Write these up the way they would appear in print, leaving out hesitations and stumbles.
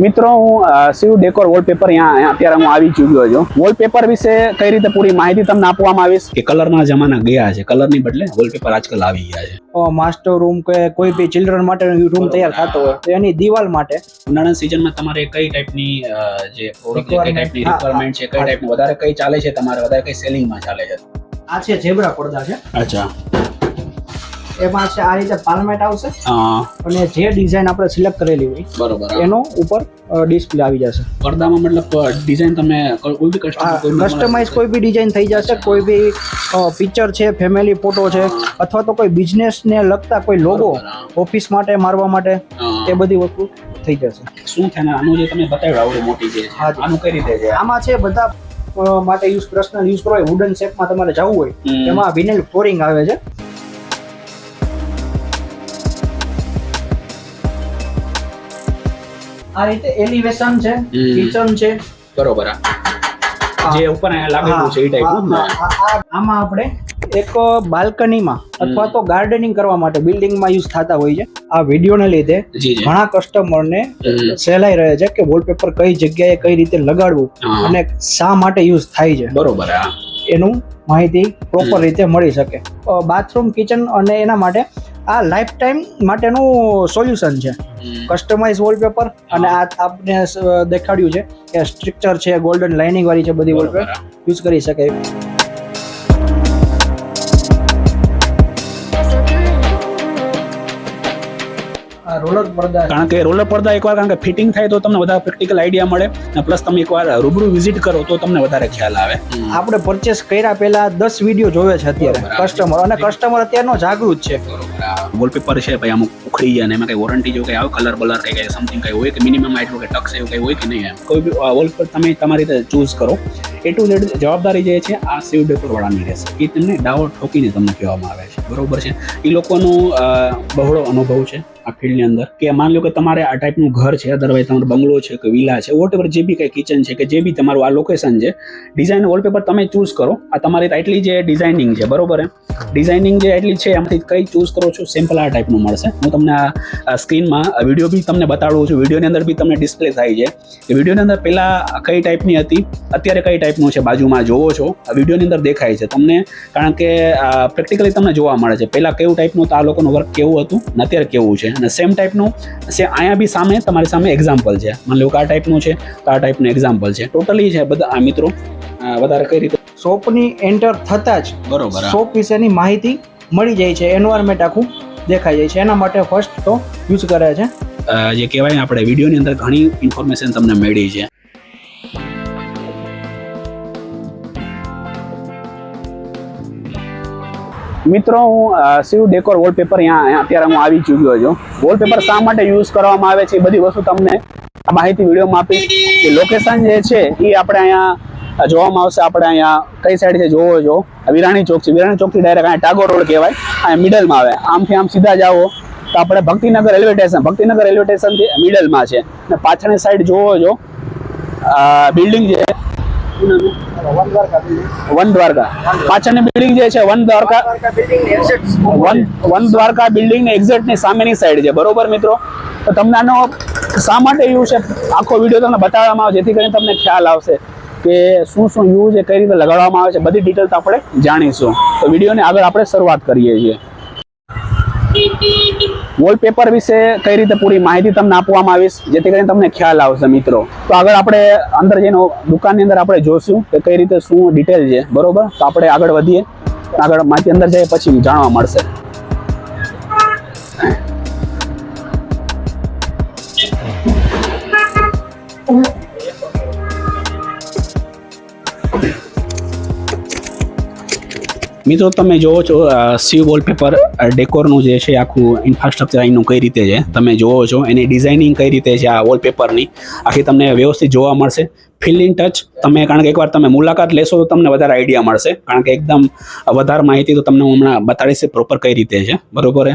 મિત્રો હું Shiv decor wallpaper અહીંયા અત્યારે હું આવી ચૂક્યો છું. વોલપેપર વિશે કઈ રીતે પૂરી માહિતી તમને આપવામાં આવીશ કે કલરના જમાના ગયા છે, કલરની બદલે વોલપેપર આજકાલ આવી ગયા છે. માસ્ટર રૂમ કે કોઈ બી ચિલ્ડ્રન માટે રૂમ તૈયાર થતો હોય તો એની દિવાલ માટે ઉનાળાના સિઝનમાં તમારે કઈ ટાઈપની જે પ્રોડક્ટ કઈ ટાઈપની રિક્વાયરમેન્ટ છે, કઈ ટાઈપનું વધારે કઈ ચાલે છે, તમારે વધારે કઈ સેલિંગમાં ચાલે છે? આ છે ઝેબ્રા પડદા છે. અચ્છા, એમાં છે આ રીતે પાલમેટ આવશે અને જે ડિઝાઇન આપણે સિલેક્ટ કરેલી હોય બરોબર એનો ઉપર ડિસ્પ્લે આવી જશે. પડદામાં મતલબ ડિઝાઇન તમે કોઈ બી કસ્ટમાઇઝ કોઈ બી ડિઝાઇન થઈ જશે. કોઈ બી પિક્ચર છે, ફેમિલી ફોટો છે, અથવા તો કોઈ બિઝનેસને લગતા કોઈ લોગો ઓફિસ માટે મારવા માટે એ બધી વસ્તુ થઈ જશે. શું થાય આનું જે તમે બતાવ્યું આવડું મોટી જે છે આનું કઈ રીતે છે? આમાં છે બધા માટે યુઝ પર્સનલ યુઝ કરો હોય, વુડન શેપમાં તમારે જવું હોય એમાં વિનેલ ફ્લોરિંગ આવે છે. આ રીતે એલિવેશન છે, કિચન છે, બરોબર. જે ઉપર લાગેલું છે એ ટાઈપનું. આમાં આપણે એક બાલ્કનીમાં અથવા તો ગાર્ડનિંગ કરવા માટે બિલ્ડિંગમાં યુઝ થતા હોય છે. આ વિડીયોને લીધે ઘણા કસ્ટમરને સહેલાઈ રહે છે કે વોલપેપર કઈ જગ્યાએ કઈ રીતે લગાડવું અને શા માટે યુઝ થાય છે, બરોબર, એનું માહિતી પ્રોપર રીતે મળી શકે. બાથરૂમ, કિચન અને એના માટે આ લાઈફ ટાઈમ માટેનું સોલ્યુશન છે. કસ્ટમાઇઝ વોલપેપર અને આ આપને દેખાડ્યું છે કે સ્ટ્રક્ચર છે, ગોલ્ડન લાઇનિંગ વાળી છે, બધી વોલપેપર યુઝ કરી શકે. રોલર પડદા, કારણ કે રોલર પડદા એકવાર કારણ કે ફિટિંગ થાય તો તમને વધારે પ્રેક્ટિકલ આઈડિયા મળે અને પ્લસ તમે એકવાર રૂબરૂ વિઝિટ કરો તો તમને વધારે ખ્યાલ આવે. આપણે પરચેસ કર્યા પહેલા 10 વિડીયો જોવે છે અત્યારે કસ્ટમર, અને કસ્ટમર અત્યારનો જાગૃત છે. વોલપેપર છે ભાઈ અમુક ઉખડી જાય ને એમાં કઈ વોરંટી જો કઈ આવે, કલર બલર કઈ સમથિંગ કઈ હોય કે મિનિમમ આટલું કે ટક્સ એવું કઈ હોય કે નહીં? કોઈ બી વોલપેપર તમે તમારી રીતે ચૂઝ કરો. A to Z જવાબદારી જે છે આ શિવ ડેકોર વાળાની રહેશે. એ તમને ડાવો ઠોકીને તમને કહેવામાં આવે છે, બરોબર છે. એ લોકોનો બહોળો અનુભવ છે આ ફિલ્ડની અંદર કે માની લો કે તમારે આ ટાઈપનું ઘર છે, અદરવાઇઝ તમારો બંગલો છે કે વિલા છે, વોટ જે બી કંઈ કિચન છે કે જે બી તમારું આ લોકેશન છે, ડિઝાઇન વોલપેપર તમે ચૂઝ કરો. આ તમારી એટલી જે ડિઝાઇનિંગ છે, બરોબર એમ ડિઝાઇનિંગ જે એટલી છે એમાંથી કઈ ચૂઝ કરો છો, સિમ્પલ આ ટાઈપનું મળશે. હું તમને આ સ્ક્રીનમાં વિડીયો બી તમને બતાડું છું. વિડીયોની અંદર બી તમને ડિસ્પ્લે થાય છે કે વિડીયોની અંદર પહેલાં કઈ ટાઈપની હતી, અત્યારે કઈ ટાઈપનું છે, બાજુમાં જોવો છો આ વિડીયોની અંદર દેખાય છે તમને. કારણ કે પ્રેક્ટિકલી તમને જોવા મળે છે પહેલાં કેવું ટાઈપનું તો આ લોકોનું વર્ક કેવું હતું ને અત્યારે કેવું છે, અને સેમ ટાઈપનું અહીંયા બી સામે તમારી સામે એક્ઝામ્પલ છે. માની લો કે આ ટાઈપનું છે તો આ ટાઈપનું એક્ઝામ્પલ છે. ટોટલી છે બધા આ મિત્રો વધારે કઈ રીતે શોપની એન્ટર થતા જ બરોબર શોપ વિશેની માહિતી મળી જાય છે, એન્વાયરમેન્ટ આખું દેખાઈ જાય છે. એના માટે ફર્સ્ટ તો યુઝ કરે છે. જે કહેવાય આપણે વિડીયોની અંદર ઘણી ઇન્ફોર્મેશન તમને મળી છે. મિત્રો હું શિવ ડેકોર વોલપેપર અહીંયા અત્યારે હું આવી ચૂક્યો છું. વોલપેપર શા માટે યુઝ કરવામાં આવે છે એ બધી વસ્તુ તમને આ માહિતી વિડીયોમાં આપીશ. લોકેશન જે છે એ આપણે અહીંયા જોવામાં આવશે. આપણે અહીંયા કઈ સાઈડ છે જોવો છો, વિરાણી ચોક છે. વિરાણી ચોકથી ડાયરેક્ટ અહીંયા ટાગોર રોડ કહેવાય, અહીંયા મિડલમાં આવે. આમથી આમ સીધા જાઓ તો આપણે Bhaktinagar railway station, Bhaktinagar railway સ્ટેશનથી મિડલમાં છે. અને પાછળની સાઈડ જોવો છો બિલ્ડિંગ છે વન દ્વારકા. પાછળની બિલ્ડિંગ જે છે વન દ્વારકા બિલ્ડિંગ ને એક્ઝેક્ટ ની સામેની સાઈડ છે, બરોબર મિત્રો. તો તમને આનો શા માટે યુઝ છે આખો વિડીયો તમને બતાવવામાં આવે જેથી કરીને તમને ખ્યાલ આવશે કે શું શું યુઝ છે, કઈ રીતે લગાડવામાં આવે છે, બધી ડિટેલ આપણે જાણીશું. તો વિડીયોની આગળ આપણે શરૂઆત કરીએ છીએ. વોલપેપર વિશે કઈ રીતે પૂરી માહિતી તમને આપવામાં આવીશ જેથી કરીને તમને ખ્યાલ આવશે મિત્રો. તો આગળ આપણે અંદર જઈને દુકાનની અંદર આપણે જોશું કે કઈ રીતે શું ડિટેલ છે, બરોબર. તો આપણે આગળ વધીએ, આગળ માહિતી અંદર જઈએ પછી જાણવા મળશે. મિત્રો તમે જોવો છો શિવ વોલપેપર ડેકોરનું જે છે આખું ઇન્ફ્રાસ્ટ્રક્ચર અહીંનું કઈ રીતે છે તમે જોવો છો. એની ડિઝાઇનિંગ કઈ રીતે છે આ વોલપેપરની આખી તમને વ્યવસ્થિત જોવા મળશે. ફીલ ઇન ટચ તમે, કારણ કે એકવાર તમે મુલાકાત લેશો તો તમને વધારે આઈડિયા મળશે. કારણ કે એકદમ વધારે માહિતી તો તમને હું હમણાં બતાડીશ પ્રોપર કઈ રીતે છે, બરોબર.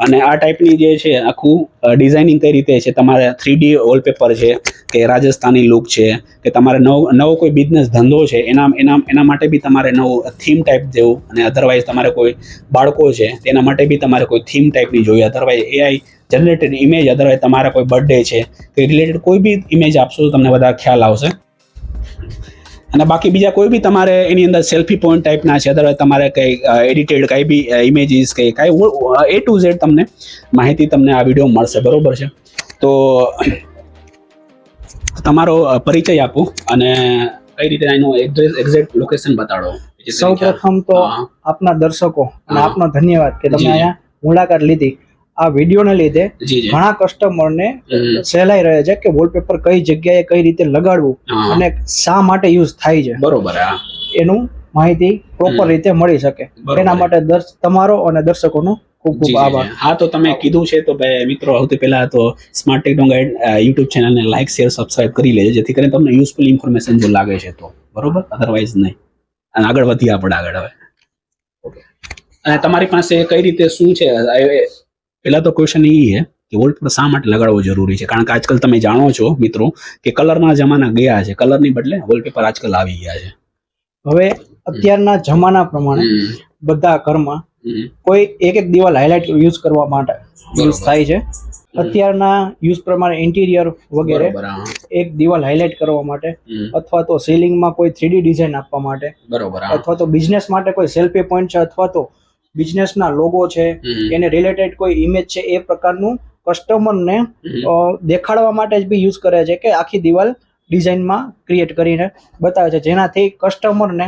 અને આ ટાઈપની જે છે આખું ડિઝાઇનિંગ કઈ રીતે છે, તમારે 3D વોલપેપર છે કે રાજસ્થાની લુક છે કે તમારે નવો કોઈ બિઝનેસ ધંધો છે એના માટે બી તમારે નવું થીમ ટાઈપ જેવું, અને અધરવાઇઝ તમારે કોઈ બાળકો છે તેના માટે બી તમારે કોઈ થીમ ટાઈપની જોઈએ. Otherwise AI generated image, otherwise તમારા કોઈ બર્થડે છે કે રિલેટેડ કોઈ બી ઇમેજ આપશો તો તમને વધારે ખ્યાલ આવશે. અને બાકી બીજા કોઈ બી તમારે એની અંદર સેલ્ફી પોઈન્ટ ટાઈપના છે, અદરવાઇઝ તમારે કંઈ એડિટેડ કંઈ બી ઇમેજીસ કે કાંઈ A to Z તમને માહિતી તમને આ વિડીયો મળશે, બરોબર છે. તો તમારો પરિચય આપો અને કઈ રીતે એનું એક્ઝેક્ટ લોકેશન બતાડો. સૌ પ્રથમ તો આપના દર્શકો અને આપનો ધન્યવાદ કે તમે અહીંયા મુલાકાત લીધી. આ વિડીયોને લીધે ઘણા કસ્ટમરને સહેલાઈ રહે છે કે વોલપેપર કઈ જગ્યાએ કઈ રીતે લગાડવું અને શા માટે યુઝ થાય છે, બરોબર, એનું માહિતી પ્રોપર રીતે મળી શકે. એના માટે તમારો અને દર્શકોનો ખૂબ ખૂબ આભાર. હા, તો તમે કીધું છે તો ભાઈ મિત્રો, સૌથી પહેલા તો સ્માર્ટ ટેકનો ગાઈડ યુટ્યુબ ચેનલને લાઈક, શેર, સબસ્ક્રાઇબ કરી લેજો, જેથી કરીને તમને યુઝફુલ ઇન્ફોર્મેશન જો લાગે છે તો, બરોબર, અધરવાઇઝ નહીં. અને આગળ વધીએ આપણે આગળ હવે. અને તમારી પાસે કઈ રીતે શું છે, પહેલા તો ક્વેશ્ચન એ છે કે વોલપેપર શા માટે લગાડવો જરૂરી છે? કારણ કે આજકાલ તમે જાણો છો મિત્રો કે કલરના જમાના ગયા છે, કલરની બદલે વોલપેપર આજકાલ આવી ગયા છે. હવે અત્યારના જમાના પ્રમાણે બધા ઘરમાં કોઈ એક દિવાલ હાઇલાઇટ યુઝ કરવા માટે યુઝ થાય છે. અત્યારના યુઝ પ્રમાણે ઇન્ટિરિયર વગેરે એક દિવાલ હાઇલાઇટ કરવા માટે, અથવા તો સીલિંગમાં કોઈ 3D ડિઝાઇન આપવા માટે, બરોબર, અથવા તો બિઝનેસ માટે કોઈ સેલ્ફી પોઈન્ટ છે, અથવા તો બિઝનેસના લોગો છે, એને રિલેટેડ કોઈ ઇમેજ છે, એ પ્રકારનું કસ્ટમરને દેખાડવા માટે જ બી યુઝ કરે છે કે આખી દિવાલ ડિઝાઇનમાં ક્રિએટ કરીને બતાવે છે, જેનાથી કસ્ટમરને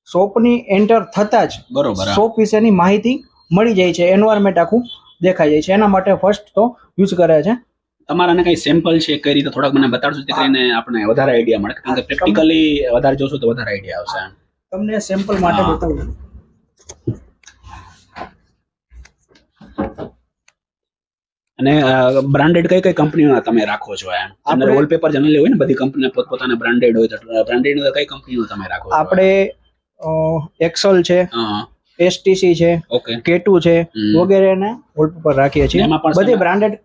શોપની એન્ટર થતા જ બરોબર શોપ વિશેની માહિતી મળી જાય છે, એન્વાયરમેન્ટ આખું દેખાઈ જાય છે. એના માટે ફર્સ્ટ તો યુઝ કરે છે. તમારાને કઈ સેમ્પલ છે, કઈ રીતે થોડાક મને બતાડશો, જેથી કરીને આપણે વધારે આઈડિયા મળે, કારણ કે પ્રેક્ટિકલી વધારે જોશો તો વધારે આઈડિયા આવશે. તમને સેમ્પલ માટે બતાવું. અને બ્રાન્ડેડ કઈ કઈ કંપનીઓના તમે રાખો છો? એમ આપણે વોલપેપર જનરલી હોય ને, બધી કંપની પોતપોતાના બ્રાન્ડેડ હોય, તો બ્રાન્ડેડ કઈ કંપનીનો તમે રાખો છો? આપણે એક્સેલ છે, એસટીસી છે, K2 છે, વગેરેના વોલપેપર રાખીએ છીએ. બધી બ્રાન્ડેડ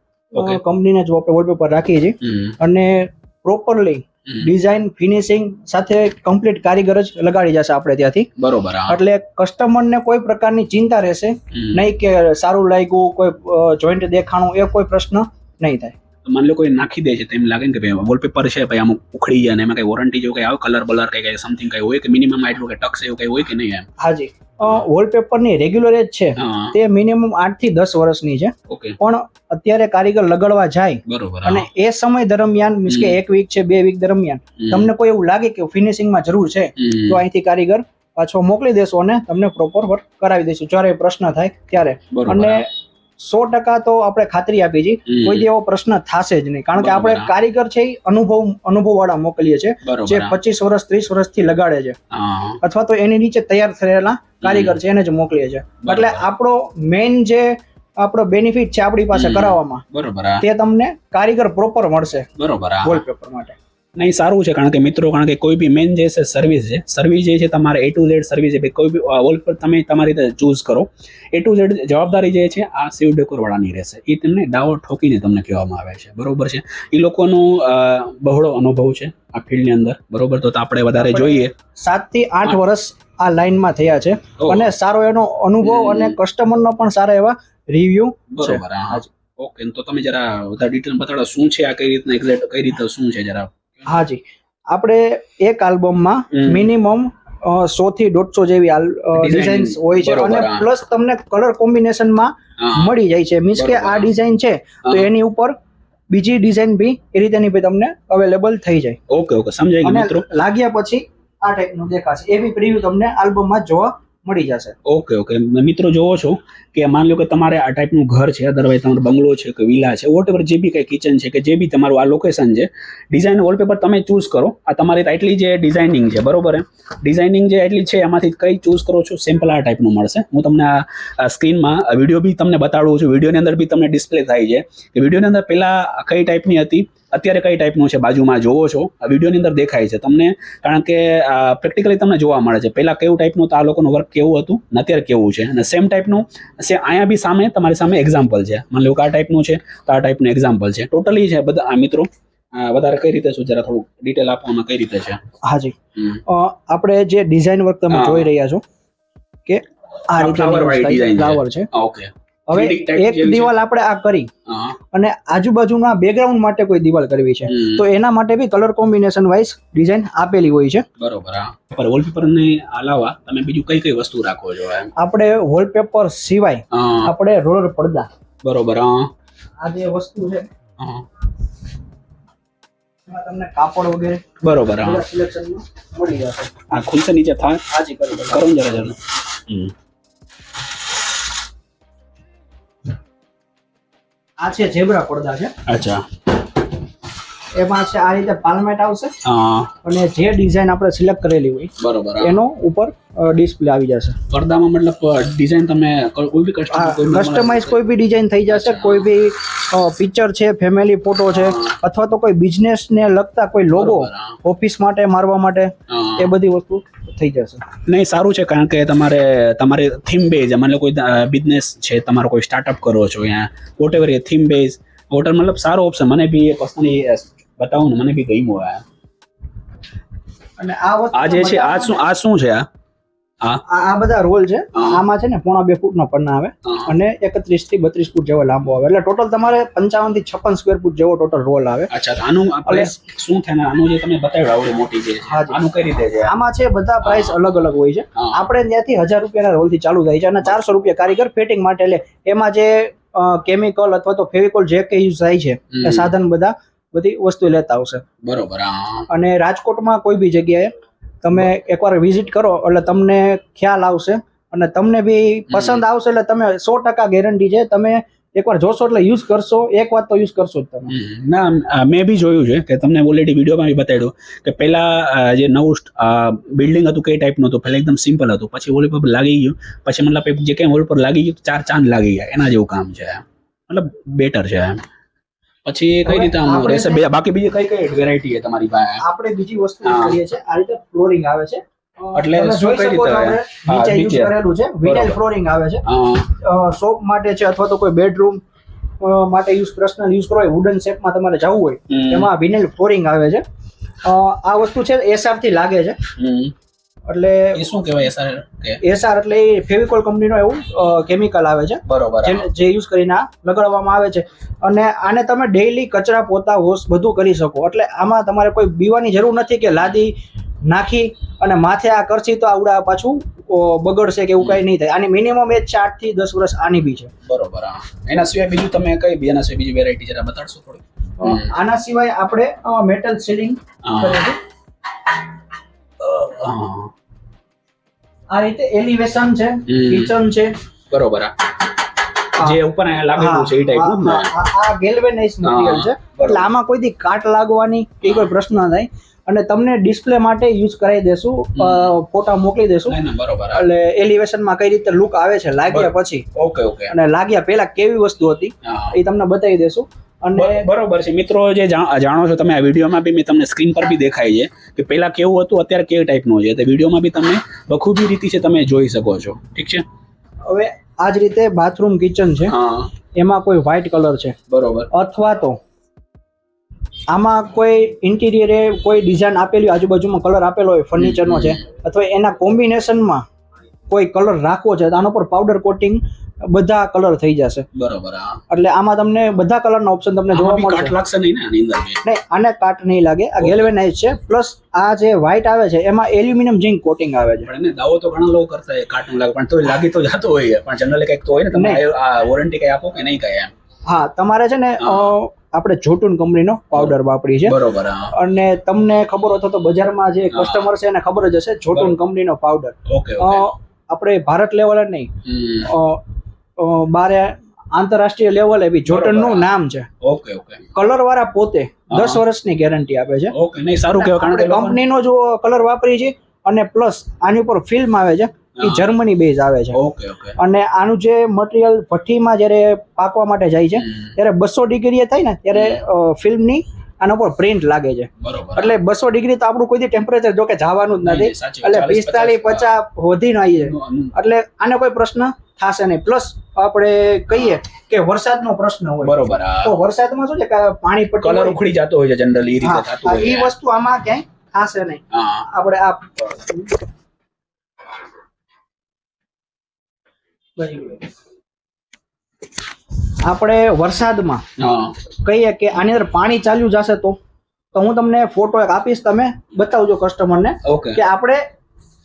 કંપનીના જ વોલપેપર રાખીએ છીએ. અને પ્રોપરલી ડિઝાઇન ફિનિશિંગ સાથે કમ્પ્લીટ કારીગર જ લગાડી જશે આપણે ત્યાંથી, બરોબર. એટલે કસ્ટમરને કોઈ પ્રકારની ચિંતા રહેશે નહીં કે સારું લાગ્યું, કોઈ જોઈન્ટ દેખાણું, એ કોઈ પ્રશ્ન નહીં થાય. માની લો કોઈ નાખી દે છે તો એમ લાગે ને કે ભાઈ વોલપેપર છે, ભાઈ અમુક ઉખડી જાય ને એમાં કઈ વોરંટી જો કઈ આવે, કલર બલર કઈ સમથિંગ કઈ હોય કે મિનિમમ આટલું કે ટક્સ એવું કઈ હોય કે નહીં? એમ હાજી, વોલપેપરની રેગ્યુલર એજ છે તે મિનિમમ 8 થી 10 વર્ષની છે. પણ અત્યારે કારીગર લગાડવા જાય અને એ સમય દરમિયાન મીન્સ કે 1 વીક છે, 2 વીક દરમિયાન તમને કોઈ એવું લાગે કે ફિનિશિંગમાં જરૂર છે, તો અહીંથી કારીગર પાછો મોકલી દેશો અને તમને પ્રોપર વર્ક કરાવી દઈશું જ્યારે પ્રશ્ન થાય ત્યારે. અને 100% તો આપણે ખાતરી આપી છીએ કોઈ એવો પ્રશ્ન થશે જ નહીં, કારણ કે આપણે કારીગર છે એ અનુભવ વાળા મોકલીએ છીએ, જે 25 વર્ષ 30 વર્ષથી લગાડે છે, અથવા તો એની નીચે તૈયાર થયેલા કારીગર છે એને જ મોકલીએ છીએ. એટલે આપણો મેઇન જે આપણો બેનિફિટ છે આપણી પાસે કરાવવામાં, તે તમને કારીગર પ્રોપર મળશે વોલપેપર માટે. નહીં, સારું છે. કારણ કે મિત્રો, કારણ કે કોઈ બી મેન જે છે સર્વિસ છે, સર્વિસ જે છે તમારે A to Z સર્વિસ છે, કોઈ બી વોલપેપર તમે તમારી રીતે ચૂઝ કરો. A to Z જવાબદારી જે છે આ શિવ ડેકોર વાળાની રહેશે. એ તમને દાવો ઠોકીને તમને કહેવામાં આવે છે, બરોબર છે. એ લોકોનો બહોળો અનુભવ છે આ ફિલ્ડની અંદર, બરોબર. તો આપણે વધારે જોઈએ 7 થી 8 વર્ષ આ લાઈનમાં થયા છે અને સારો એનો અનુભવ અને કસ્ટમરનો પણ સારા એવા રિવ્યુ, બરોબર. ઓકે, તો તમે જરા વધારે ડિટેલ બતાડો શું છે આ, કઈ રીતના એક્ઝેક્ટ કઈ રીતે શું છે જરા. હાજી, આપણે એક આલ્બમમાં મિનિમમ 100 થી 150 જેવી ડિઝાઇન્સ હોય છે, અને પ્લસ તમને કલર કોમ્બિનેશનમાં મળી જાય છે. મીન્સ કે આ ડિઝાઇન છે તો એની ઉપર બીજી ડિઝાઇન બી એ રીતેની બી તમને અવેલેબલ થઈ જાય. ઓકે, સમજાઈ ગયું મિત્રો. લાગ્યા પછી આ ટાઈપનું દેખાશે, એવી પ્રિવ્યુ તમને આલ્બમમાં જોવા મળી જશે. ઓકે મિત્રો, જોવો છો કે માની લો કે તમારે આ ટાઈપનું ઘર છે, અદરવાઇઝ તમારો બંગલો છે કે વિલા છે, વોટ જે બી કઈ કિચન છે કે જે બી તમારું આ લોકેશન છે, ડિઝાઇન વોલપેપર તમે ચૂઝ કરો. આ તમારી એટલી જે ડિઝાઇનિંગ છે, બરોબર, ડિઝાઇનિંગ જે એટલી છે એમાંથી કઈ ચૂઝ કરો છો, સિમ્પલ આ ટાઈપનું મળશે. હું તમને આ સ્ક્રીનમાં વિડીયો બી તમને બતાડું છું. વિડીયોની અંદર બી તમને ડિસ્પ્લે થાય છે કે વિડીયોની અંદર પહેલા કઈ ટાઈપની હતી, અત્યારે કઈ ટાઈપનું છે, બાજુમાં જોવો છો આ વિડીયોની અંદર દેખાય છે તમને. કારણ કે પ્રેક્ટિકલી તમને જોવા મળે છે પહેલા કેવું ટાઈપનું આ લોકોનું વર્ક કેવું હતું ને અત્યારે કેવું છે, અને સેમ ટાઈપનું અહીંયા બી સામે તમારી સામે એક્ઝામ્પલ છે. માની લો કે આ ટાઈપનું છે તો આ ટાઈપનું એક્ઝામ્પલ છે. ટોટલી છે બધા મિત્રો. વધારે કઈ રીતે શું, જરા થોડું ડિટેલ આપવામાં કઈ રીતે છે? હાજી, આપણે જે ડિઝાઇન વર્ક તમે જોઈ રહ્યા છો કે આ રીતે ફ્લાવર છે. ઓકે, હવે 3D type એક જેવી છે? દિવાલ આપણે આ કરી હા અને આજુબાજુના બેકગ્રાઉન્ડ માટે કોઈ દિવાલ કરવી છે તો એના માટે બી કલર કોમ્બિનેશન વાઇઝ ડિઝાઇન આપેલી હોય છે. બરોબર. હા પર વોલપેપર ને અલાવા તમે બીજું કઈ કઈ વસ્તુ રાખો છો એમ? આપણે વોલપેપર સિવાય હા આપણે રોલર પડદા, બરોબર. હા આ જે વસ્તુ છે હા એમાં તમને કાપડ વગેરે બરોબર. હા સિલેક્શનમાં મળી જશે. આ ખુલશે નીચે થાય હાજી કરી દો. કરો ને જરા. આ છે ઝેબ્રા પડદા છે. અચ્છા. એમાં છે આ રીતે પાલમેટ આવશે હા અને જે ડિઝાઇન આપણે સિલેક્ટ કરેલી હોય બરોબર. એનો ઉપર ડિસ્પ્લે આવી જશે. પડદામાં મતલબ ડિઝાઇન તમે કોઈ બી કસ્ટમાઇઝ કોઈ બી ડિઝાઇન થઈ જશે. કોઈ બી પિક્ચર છે, ફેમિલી ફોટો છે અથવા તો કોઈ બિઝનેસ ને લગતા કોઈ લોગો ઓફિસ માટે મારવા માટે એ બધી વસ્તુ થઈ જશે. નહીં સારું છે કારણ કે તમારે થીમ બેઝ માનો કોઈ બિઝનેસ છે, તમારો કોઈ સ્ટાર્ટઅપ કરો છો યા વોટ એવર એ થીમ બેઝ હોટલ મતલબ સારો ઓપ્શન. મને બી એ પર્સનલી બતાવું ને મને બી ગમ્યું. અને આ વસ્તુ આ જે છે આ શું છે? આ બધા રોલ છે. આમાં છે ને 2.5 ફૂટનો પન્ના આવે અને 31 થી 32 ફૂટ જેવો લાંબો આવે. એટલે ટોટલ તમારે 55 થી 56 સ્ક્વેર ફૂટ જેવો ટોટલ રોલ આવે. અચ્છા આનું પ્રાઇસ શું થાય? આનું જે તમે બતાવ્યું આવડી મોટી જે છે આનું કઈ રીતે છે? આમાં છે બધા પ્રાઇસ અલગ અલગ હોય છે. આપણે ત્યાંથી 1000 રૂપિયાના રોલ થી ચાલુ થાય છે અને 400 રૂપિયા કારીગર ફિટિંગ માટે લે. એમાં જે કેમિકલ અથવા તો ફેવિકોલ જે કે યુઝ થાય છે એ સાધન બધી વસ્તુ લેતા આવશે. બરોબર. અને રાજકોટમાં કોઈ બી જગ્યાએ તમે એકવાર વિઝિટ કરો એટલે તમને ખ્યાલ આવશે અને તમને બી પસંદ આવશે. એટલે તમે 100% ગેરંટી છે. તમે એકવાર જોશો એટલે યુઝ કરશો. એક વાત તો યુઝ કરશો જ તમે. ના મેં બી જોયું છે કે તમને ઓલરેડી વિડીયોમાં બી બતાવ્યું કે પેલા જે નવું બિલ્ડિંગ હતું કઈ ટાઈપનું હતું. પહેલા એકદમ સિમ્પલ હતું, પછી વોલપેપર લાગી ગયું, પછી મતલબ જે કઈ વોલપેપર લાગી ગયું 4 ચાંદ લાગી ગયા. એના જેવું કામ છે, મતલબ બેટર છે એમ. પછી કઈ રીતે આમ રહેશે? બાકી બીજી કઈ વેરાયટી છે તમારી પાસે? આપણે બીજી વસ્તુ કરીએ છીએ આ રીતે ફ્લોરિંગ આવે છે. એટલે શું કઈ રીતે નીચે યુઝ કરેલું છે વિનાઇલ ફ્લોરિંગ આવે છે. શોપ માટે છે અથવા તો કોઈ બેડરૂમ માટે પર્સનલ યુઝ કરો હોય, વુડન શેપમાં તમારે જવું હોય એમાં વિનાઇલ ફ્લોરિંગ આવે છે. આ વસ્તુ છે એસઆર થી લાગે છે. એટલે એ શું કહેવાય એસઆર એટલે ફેવિકોલ કંપનીનો એવું કેમિકલ આવે છે. બરોબર. જે યુઝ કરીને લગાડવામાં આવે છે અને આને તમે ડેઈલી કચરા પોતા વોશ બધું કરી શકો. એટલે આમાં તમારે કોઈ બીવાની જરૂર નથી કે લાદી નાખી અને માથે આ કરશી તો આવડા પાછું બગડશે કે એવું કઈ નહીં થાય. આની મિનિમમ એજ 8 થી 10 વર્ષ આની બી છે. બરોબર. એના સિવાય બીજું તમે કઈ એના સિવાય બીજી વેરાયટી જરા બતાડશો થોડી? આના સિવાય આપણે મેટલ સીલિંગ આ રીતે એલિવેશન છે, કિચન છે. બરોબર. જે ઉપર લાગેલું છે એ ટાઈપનું ને આ ગેલ્વેનાઇઝ મટીરીયલ છે. એટલે આમાં કોઈ દી કાટ લાગવાની કે કોઈ પ્રશ્ન થાય અને તમને ડિસ્પ્લે માટે યુઝ કરાવી દેશું. ફોટા મોકલી દેશું. બરોબર. એટલે એલિવેશનમાં કઈ રીતે લુક આવે છે લાગ્યા પછી ઓકે અને લાગ્યા પહેલા કેવી વસ્તુ હતી એ તમને બતાવી દેશું. અને બરોબર છે મિત્રો, જે જાણો છો તમે આ વિડીયોમાં બી મેં તમને સ્ક્રીન પર બી દેખાય છે કે પહેલા કેવું હતું અત્યારે કેવી ટાઈપનું છે. તો વિડીયોમાં બી તમે બખૂબી રીતે છે તમે જોઈ શકો છો. ઠીક છે. હવે આ જ રીતે બાથરૂમ કિચન છે. એમાં કોઈ વ્હાઇટ કલર છે બરોબર અથવા તો આમાં કોઈ ઇન્ટિરિયરે કોઈ ડિઝાઇન આપેલી આજુબાજુમાં કલર આપેલો હોય ફર્નિચરનો છે અથવા એના કોમ્બિનેશનમાં કોઈ કલર રાખવો છે તો આના પર પાવડર કોટિંગ બધા કલર થઈ જશે. બરોબર. એટલે આમાં તમને બધા કલરના ઓપ્શન તમને જોવા મળશે. કાટ લાગશે નહીં ને આની અંદર? નહીં, આને કાટ નહીં લાગે. આ ગેલ્વેનાઇઝ છે. પ્લસ આ જે વ્હાઇટ આવે છે એમાં એલ્યુમિનિયમ ઝિંક કોટિંગ આવે છે. પણ એને દાવો તો ઘણા લોકો કરતા હોય કાટ ન લાગે, પણ તો લાગી તો જતો હોય. પણ જનરલી કંઈક તો હોય ને, તમે આ વોરંટી કઈ આપો કે નહીં કઈ એમ? હા, તમારે છે ને આપણે જોટુન કંપનીનો પાવડર વાપરી છે. બરોબર. અને તમને ખબર હોય તો બજારમાં જે કસ્ટમર છે એને ખબર જ હશે જોટુન કંપનીનો પાવડર. આપણે ભારત લેવલે નહીં, બારે આંતરરાષ્ટ્રીય લેવલે બી જોટનનું નામ છે. કલર વાળા પોતે 10 વર્ષની ગેરંટી આપે છે. નહીં સારું કહેવાય કારણ કે કંપનીનો જો કલર વાપરી છે અને પ્લસ આની ઉપર ફિલ્મ આવે છે એ જર્મની બેઝ આવે છે. અને આનું જે મટીરિયલ ભઠ્ઠીમાં જ્યારે પાકવા માટે જાય છે ત્યારે 200 ડિગ્રી થાય ને ત્યારે ફિલ્મની આના ઉપર પ્રિન્ટ લાગે છે. એટલે 200 ડિગ્રી તો આપણું કોઈ ટેમ્પરેચર જો કે જવાનું જ નથી. એટલે 45-50 વધીને આવી છે. એટલે આને કોઈ પ્રશ્ન થશે નહીં. પ્લસ આપણે કહીએ કે વરસાદનો પ્રશ્ન હોય બરોબર તો વરસાદમાં શું છે કે પાણી કલર ઉખડી જતો હોય છે જનરલી એ રીતે થતું હોય. એ વસ્તુ આમાં ક્યાંય થશે નહીં. આપણે આ આપણે વરસાદમાં હા કહીએ કે આની અંદર પાણી ચાલ્યું જશે તો હું તમને ફોટો એક આપીશ, તમે બતાવજો કસ્ટમરને ઓકે કે આપણે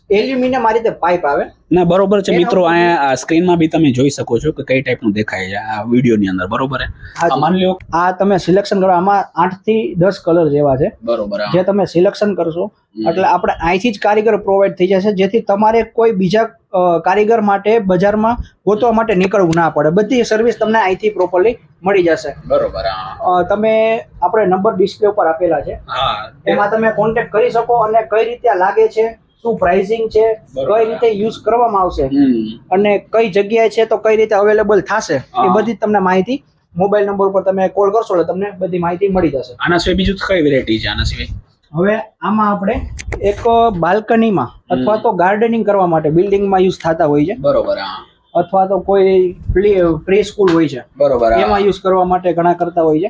એલ્યુમિનિયમ આ રીતે પાઇપ આવે. ના બરોબર છે મિત્રો, અહીંયા સ્ક્રીનમાં બી તમે જોઈ શકો છો કે કઈ ટાઈપનું દેખાય છે આ વિડીયોની અંદર. બરોબર છે. હા, માની લો આ તમે સિલેક્શન કરો, આમાં 8 થી 10 કલર જેવા છે. બરોબર. જે તમે સિલેક્શન કરશો એટલે આપણે અહીંથી જ કારીગર પ્રોવાઈડ થઈ જશે, જેથી તમારે કોઈ બીજા કારીગર માટે બજારમાં ગોતવા માટે નીકળવું ના પડે. બધી સર્વિસ તમને અહીંથી પ્રોપરલી મળી જશે. બરોબર. તમે આપણે નંબર ડિસ્પ્લે ઉપર આપેલા છે, હા એમાં તમે કોન્ટેક્ટ કરી શકો અને કઈ રીતે લાગે છે, શું પ્રાઇસિંગ છે, કઈ રીતે યુઝ કરવામાં આવશે અને કઈ જગ્યાએ છે તો કઈ રીતે અવેલેબલ થશે, એ બધી તમને માહિતી મોબાઈલ નંબર ઉપર તમે કોલ કરશો એટલે તમને બધી માહિતી મળી જશે. આના સિવાય બીજું કઈ વેરાયટી છે આના સિવાય? હવે આમાં આપણે એક બાલ્કનીમાં અથવા તો ગાર્ડનિંગ કરવા માટે બિલ્ડિંગમાં યુઝ થતા હોય છે. બરોબર. અથવા તો કોઈ પ્રી સ્કૂલ હોય છે, બરોબર, એમાં યુઝ કરવા માટે ઘણા કરતા હોય છે.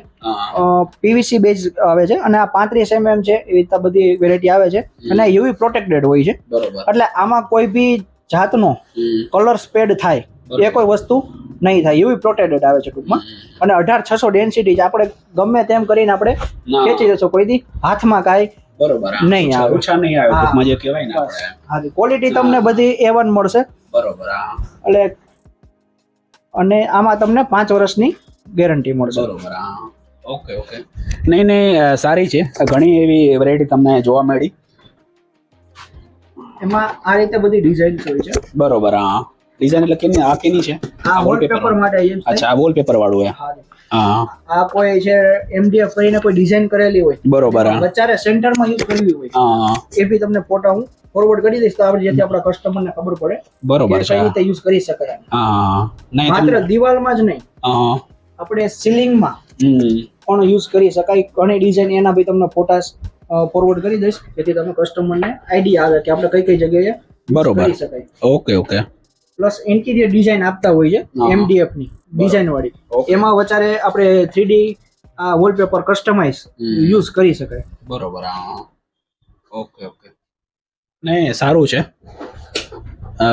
પીવીસી બેઝ આવે છે અને આ 35 mm છે, એવી રીતે બધી વેરાયટી આવે છે અને યુવી પ્રોટેક્ટેડ હોય છે. બરોબર. એટલે આમાં કોઈ બી જાતનો કલર સ્પ્રેડ થાય એ કોઈ વસ્તુ નહીં થાય, યુવી પ્રોટેક્ટેડ આવે છે ટૂંકમાં. અને 18600 ડેન્સિટી છે, આપણે ગમે તેમ કરીને આપણે ખેંચી જશો, કોઈથી હાથમાં કાંઈ બરોબર નહીં આવે, ઓછા નહીં આવે ટૂંકમાં જે કહેવાય ને આપણે. હા, ક્વોલિટી તમને બધી A1 મળશે. બરોબર. એટલે અને આમાં તમને 5 વર્ષની ગેરંટી મળશે. બરોબર. Okay okay. નહીં નહીં, સારી છે, ઘણી એવી વેરાયટી તમને જોવા મળી. એમાં આ રીતે બધી ડિઝાઇન હોય છે. બરોબર. ડિઝાઇન એટલે કેની? આ કેની છે? આ વોલપેપર માટે યુઝ થાય. અચ્છા, આ વોલપેપર વાળું છે. હા, આ કોઈ છે MDF કરીને કોઈ ડિઝાઇન કરેલી હોય, બરોબર, બચારે સેન્ટરમાં યુઝ કરવી હોય, હા, એ બી તમને ફોટા હું ફોરવર્ડ કરી દઈશ તો આપણે જેથી આપણા કસ્ટમરને ખબર પડે બરોબર કે કઈ રીતે યુઝ કરી શકાય. હા, નહીં માત્ર દિવાલમાં જ નહીં, હા, આપણે સીલિંગમાં પણ યુઝ કરી શકાય. ઘણી ડિઝાઇન એના બી તમને ફોટા ફોરવર્ડ કરી દઈશ જેથી તમે કસ્ટમરને આઈડિયા આવે કે આપણે કઈ કઈ જગ્યાએ બરોબર કરી શકાય. Okay okay. Plus interior design આપતા હોય છે MDF ની ડિઝાઇન વાળી, એમાં વચારે આપણે 3D વોલપેપર કસ્ટમાઇઝ યુઝ કરી શકાય. બરોબર. Okay okay. નહીં, સારું છે.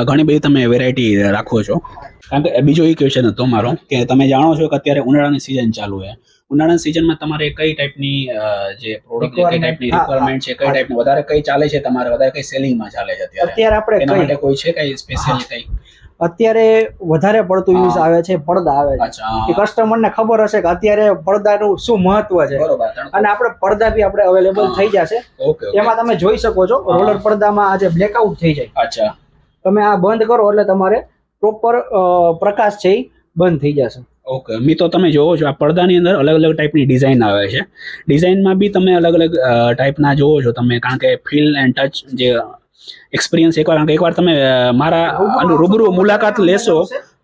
ઘણી બધી તમે વેરાયટી રાખો છો. કારણ કે બીજો એ ક્વેશ્ચન હતો મારો કે તમે જાણો છો કે અત્યારે ઉનાળાની સિઝન ચાલુ છે. ઉનાળાની સિઝનમાં તમારે કઈ ટાઈપની જે પ્રોડક્ટ કઈ ટાઈપની રિક્વાયરમેન્ટ છે, કઈ ટાઈપની વધારે કઈ ચાલે છે, તમારે વધારે કઈ સેલિંગમાં ચાલે છે અત્યારે આપણે એના માટે કોઈ છે કઈ સ્પેશિયલ કઈ? અત્યારે વધારે પડતું યુઝ આવે છે પડદા આવે છે. કે કસ્ટમરને ખબર હશે કે અત્યારે પડદાનું શું મહત્વ છે, અને આપણે પડદા બી આપણે અવેલેબલ થઈ જશે. એમાં તમે જોઈ શકો છો રોલર પડદામાં આજે બ્લેકઆઉટ થઈ જાય. અચ્છા, તમે આ બંધ કરો એટલે તમારે પ્રોપર પ્રકાશ છે એ બંધ થઈ જશે. ઓકે મિત્રો, તમે જોવો છો આ પડદાની અંદર અલગ અલગ ટાઈપની ડિઝાઇન આવે છે. ડિઝાઇનમાં બી તમે અલગ અલગ ટાઈપના જોવો છો તમે, કારણ કે ફીલ એન્ડ ટચ જે એક્સપિરિયન્સ એકવાર તમે મારા રૂબરૂ મુલાકાત લેશો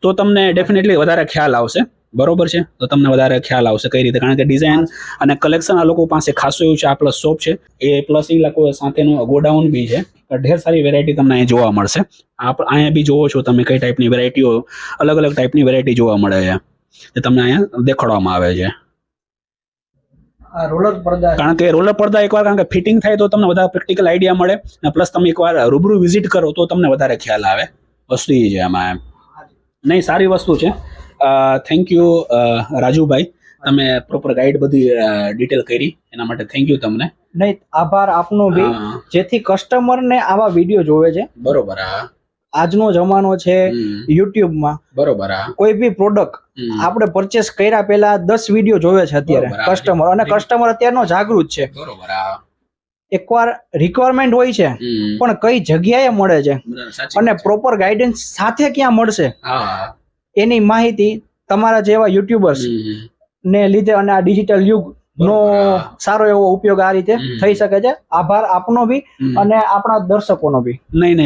તો તમને ડેફિનેટલી વધારે ખ્યાલ આવશે. બરોબર છે, તો તમને વધારે ખ્યાલ આવશે કઈ રીતે, કારણ કે ડિઝાઇન અને કલેક્શન આ લોકો પાસે ખાસું એવું છે. આ પ્લસ શોપ છે, એ પ્લસ એ લોકો સાથેનું ગોડાઉન બી છે. ઢેર સારી વેરાયટી તમને અહીં જોવા મળશે. અહીંયા બી જોવો છો તમે કઈ ટાઈપની વેરાયટીઓ, અલગ અલગ ટાઈપની વેરાયટી જોવા મળે છે, તે તમને અહીંયા દેખાડવામાં આવે છે. રોલર પડદા, કારણ કે રોલર પડદા એકવાર કારણ કે ફિટિંગ થાય તો તમને વધારે પ્રેક્ટિકલ આઈડિયા મળે, અને પ્લસ તમે એકવાર રૂબરૂ વિઝિટ કરો તો તમને વધારે ખ્યાલ આવે. વસ્તુ એ છે આમાં એમ. નહીં, સારી વસ્તુ છે. થેન્ક યુ રાજુભાઈ, તમે પ્રોપર ગાઈડ બધી ડિટેલ કરી એના માટે થેન્ક યુ તમને. નહીં, આભાર આપનો બી, જેથી કસ્ટમરને આવા વિડીયો જોવે છે. બરોબર. આજનો જમાનો છે યુટ્યુબમાં, બરોબર, કોઈ બી પ્રોડક્ટ આપણે પરચેસ કર્યા પહેલા 10 વિડીયો જોવે છે અત્યારે કસ્ટમર, અને કસ્ટમર અત્યારનો જાગૃત છે. બરોબર. એકવાર રિક્વાયરમેન્ટ હોય છે પણ કઈ જગ્યાએ મળે છે અને પ્રોપર ગાઈડન્સ સાથે ક્યાં મળશે એની માહિતી તમારા જેવા યુટ્યુબર્સ ને લીધે અને આ ડિજિટલ યુગ નો સારો એવો ઉપયોગ આ રીતે થઈ શકે છે. આભાર આપનો બી અને આપણા દર્શકોનો બી. નહીં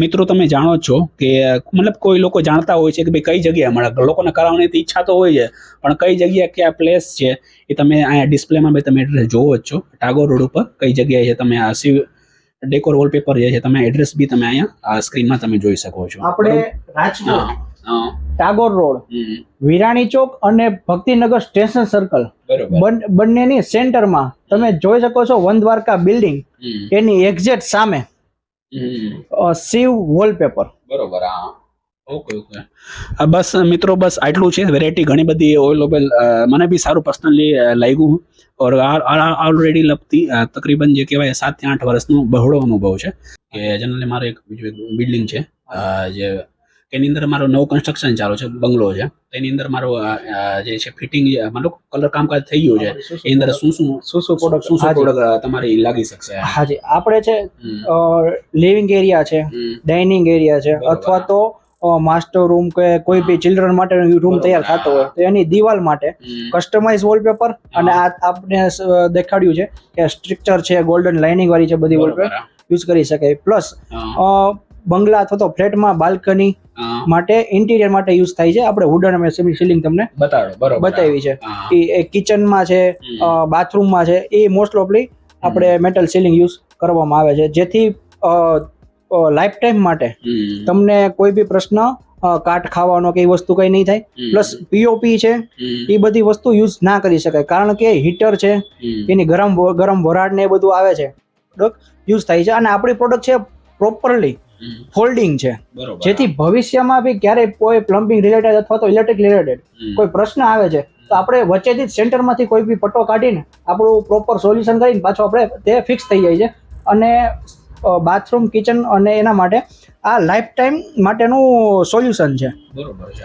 મિત્રો, તમે જાણો છો કે મતલબ કોઈ લોકો જાણતા હોય છે કે ભાઈ કઈ જગ્યાએ મળે, લોકોને કરાવવાની ઈચ્છા તો હોય છે, પણ કઈ જગ્યા ક્યાં પ્લેસ છે એ તમે અહીંયા ડિસ્પ્લેમાં બી તમે એડ્રેસ જોવો જ છો. ટાગોર રોડ ઉપર કઈ જગ્યાએ છે, તમે આ શિવ ડેકોર વોલપેપર જે છે તમે એડ્રેસ બી તમે અહીંયા આ સ્ક્રીનમાં તમે જોઈ શકો છો. આપણે રાજકોટ ટાગોર રોડ, વિરાણી ચોક અને ભક્તિનગર સ્ટેશન સર્કલ બંનેની સેન્ટરમાં તમે જોઈ શકો છો વન દ્વારકા બિલ્ડિંગ, એની એક્ઝેક્ટ સામે શિવ વોલપેપર. બરોબર. ઓકે ઓકે બસ મિત્રો બસ આટલું છે. વેરાયટી ઘણી બધી અવેલેબલ મને બી સારું પર્સનલી લાગ્યું. ઓર ઓલરેડી લગતી તકરીબન જે કહેવાય 7 થી 8 વર્ષનો બહોળો અનુભવ છે કે જનરલી મારે એક બીજું એક બિલ્ડિંગ છે જે એની અંદર મારો નવું કન્સ્ટ્રક્શન ચાલુ છે, બંગલો છે. તેની અંદર મારો જે છે ફિટિંગ મતલબ કલર કામકાજ થઈ ગયું છે. એની અંદર શું પ્રોડક્ટ તમારી લાગી શકશે? હાજી, આપણે છે લિવિંગ એરિયા છે, ડાઇનિંગ એરિયા છે, અથવા તો માસ્ટર રૂમ કે કોઈ બી ચિલ્ડ્રન માટે રૂમ તૈયાર થતો હોય તો એની દિવાલ માટે કસ્ટમાઇઝ વોલપેપર, અને આ આપણે દેખાડ્યું છે કે સ્ટ્રક્ચર છે, ગોલ્ડન લાઇનિંગ વાળી છે, બધી વોલપેપર યુઝ કરી શકાય. પ્લસ બંગલા અથવા તો ફ્લેટમાં બાલ્કની માટે ઇન્ટિરિયર માટે યુઝ થાય છે. આપણે વુડન અમે સીલિંગ તમને બતાવી છે. એ કિચનમાં છે, બાથરૂમમાં છે, એ મોસ્ટ ઓફલી આપણે મેટલ સીલિંગ યુઝ કરવામાં આવે છે, જેથી લાઈફ ટાઈમ માટે તમને કોઈ બી પ્રશ્ન કાટ ખાવાનો કે એ વસ્તુ કઈ નહીં થાય. પ્લસ પીઓપી છે, એ બધી વસ્તુ યુઝ ના કરી શકાય, કારણ કે હીટર છે, એની ગરમ વરાળ ને એ બધું આવે છે, યુઝ થાય છે. અને આપણી પ્રોડક્ટ છે પ્રોપરલી ફોલ્ડિંગ છે, જેથી ભવિષ્યમાં બી ક્યારેય કોઈ પ્લમ્બિંગ રિલેટેડ અથવા તો ઇલેક્ટ્રિક રિલેટેડ કોઈ પ્રશ્ન આવે છે તો આપણે વચ્ચેથી જ સેન્ટરમાંથી કોઈ બી પટ્ટો કાઢીને આપણું પ્રોપર સોલ્યુશન કરીને પાછો આપણે તે ફિક્સ થઈ જાય છે. અને બાથરૂમ, કિચન અને એના માટે આ લાઈફ ટાઈમ માટેનું સોલ્યુશન છે.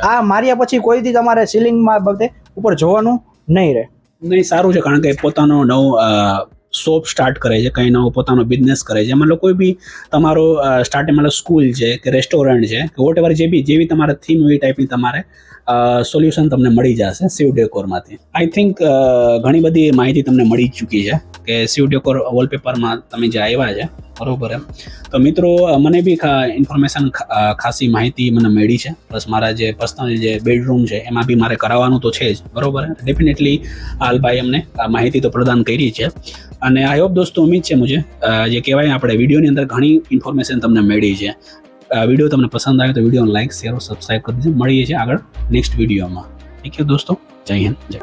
આ માર્યા પછી કોઈ દી તમારે સીલિંગમાં બધે ઉપર જોવાનું નહીં રહે. નહીં, સારું છે, કારણ કે પોતાનો નવું શોપ સ્ટાર્ટ કરે છે, કંઈ નવો પોતાનો બિઝનેસ કરે છે. મતલબ કોઈ બી તમારો સ્ટાર્ટિંગ મતલબ સ્કૂલ છે કે રેસ્ટોરન્ટ છે કે વોટ એવર જેવી તમારે થીમ હોય ટાઈપની તમારે સોલ્યુશન તમને મળી જશે શિવ ડેકોરમાંથી. આઈ થિંક ઘણી બધી માહિતી તમને મળી ચૂકી છે કે શિવ ડેકોર વોલપેપરમાં તમે જે આવ્યા છે, બરોબર એમ. તો મિત્રો મને બી ઇન્ફોર્મેશન ખાસી માહિતી મને મળી છે. પ્લસ મારા જે પર્સનલ જે બેડરૂમ છે એમાં બી મારે કરાવવાનું તો છે જ, બરોબર. ડેફિનેટલી હાલભાઈ અમને માહિતી તો પ્રદાન કરી છે. અને આઈ હોપ દોસ્તો, ઉમ્મીદ છે મુજે જે કહેવાય આપણે વિડીયોની અંદર ઘણી ઇન્ફોર્મેશન તમને મળી છે. વિડીયો તમને પસંદ આવે તો વિડીયોને લાઈક, શેર, સબસ્ક્રાઈબ કરી દેજો. મળીએ છીએ આગળ નેક્સ્ટ વિડીયોમાં. ઠીક છે દોસ્તો, જય હિન્દ, જય.